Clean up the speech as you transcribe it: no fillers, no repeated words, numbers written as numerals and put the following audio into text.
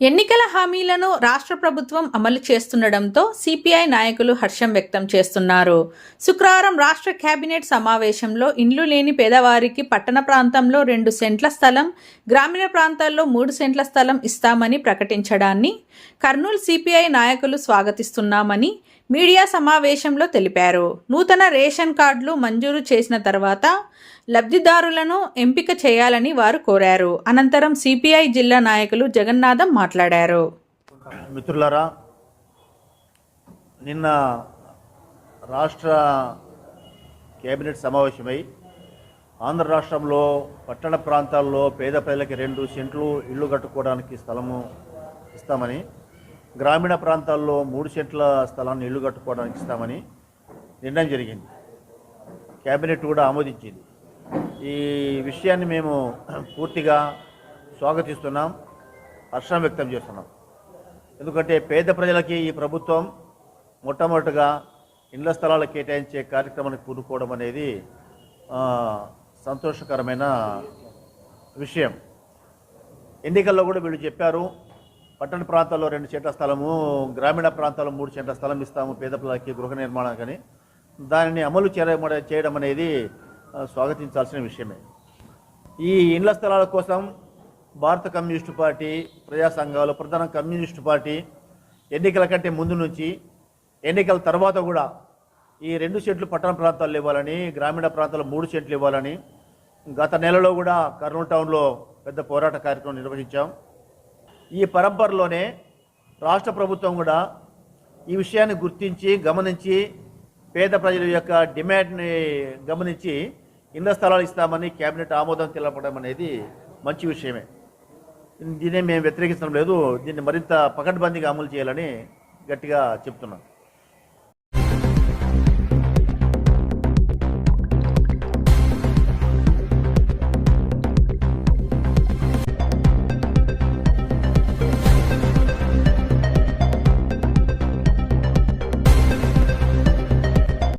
ఎన్నికల హామీలను రాష్ట్ర ప్రభుత్వం అమలు చేస్తుండటంతో సిపిఐ నాయకులు హర్షం వ్యక్తం చేస్తున్నారు. శుక్రవారం రాష్ట్ర కేబినెట్ సమావేశంలో ఇండ్లు లేని పేదవారికి పట్టణ ప్రాంతంలో 2 సెంట్ల స్థలం, గ్రామీణ ప్రాంతాల్లో 3 సెంట్ల స్థలం ఇస్తామని ప్రకటించడాన్ని కర్నూలు సిపిఐ నాయకులు స్వాగతిస్తున్నామని మీడియా సమావేశంలో తెలిపారు. నూతన రేషన్ కార్డులు మంజూరు చేసిన తర్వాత లబ్ధిదారులను ఎంపిక చేయాలని వారు కోరారు. అనంతరం సిపిఐ జిల్లా నాయకులు జగన్నాథం మాట్లాడారు. మిత్రులారా, నిన్న రాష్ట్ర కేబినెట్ సమావేశమై ఆంధ్ర రాష్ట్రంలో పట్టణ ప్రాంతాల్లో పేద ప్రజలకి 2 సెంట్లు ఇల్లు కట్టుకోవడానికి స్థలము ఇస్తామని, గ్రామీణ ప్రాంతాల్లో 3 సెంట్ల స్థలాన్ని ఇల్లు కట్టుకోవడానికి ఇస్తామని నిర్ణయం జరిగింది. కేబినెట్ కూడా ఆమోదించింది. ఈ విషయాన్ని మేము పూర్తిగా స్వాగతిస్తున్నాం, హర్షం వ్యక్తం చేస్తున్నాం. ఎందుకంటే పేద ప్రజలకి ఈ ప్రభుత్వం మొట్టమొదటిగా ఇళ్ల స్థలాలు కేటాయించే కార్యక్రమాన్ని పూనుకోవడం అనేది సంతోషకరమైన విషయం. ఎన్నికల్లో కూడా వీళ్ళు చెప్పారు, పట్టణ ప్రాంతాల్లో 2 సెంట్ల స్థలము, గ్రామీణ ప్రాంతాల్లో 3 సెంట్ల స్థలం ఇస్తాము పేద ప్రజలకి గృహ నిర్మాణానికి. దానిని అమలు చేయడం అనేది స్వాగతించాల్సిన విషయమే. ఈ ఇండ్ల స్థలాల కోసం భారత కమ్యూనిస్టు పార్టీ, ప్రజా సంఘాలు, ప్రధాన కమ్యూనిస్టు పార్టీ ఎన్నికల కంటే ముందు నుంచి ఎన్నికల తర్వాత కూడా ఈ 2 సెంట్లు పట్టణ ప్రాంతాల్లో ఇవ్వాలని, గ్రామీణ ప్రాంతాల్లో 3 సెంట్లు ఇవ్వాలని గత నెలలో కూడా కర్నూలు టౌన్లో పెద్ద పోరాట కార్యక్రమం నిర్వహించాం. ఈ పరంపరలోనే రాష్ట్ర ప్రభుత్వం కూడా ఈ విషయాన్ని గుర్తించి గమనించి పేద ప్రజల యొక్క డిమాండ్ని గమనించి ఇళ్ల స్థలాలు ఇస్తామని కేబినెట్ ఆమోదం తెలపడం అనేది మంచి విషయమే. దీన్ని మేము వ్యతిరేకించడం లేదు, దీన్ని మరింత పకడ్బందీగా అమలు చేయాలని గట్టిగా చెప్తున్నాం.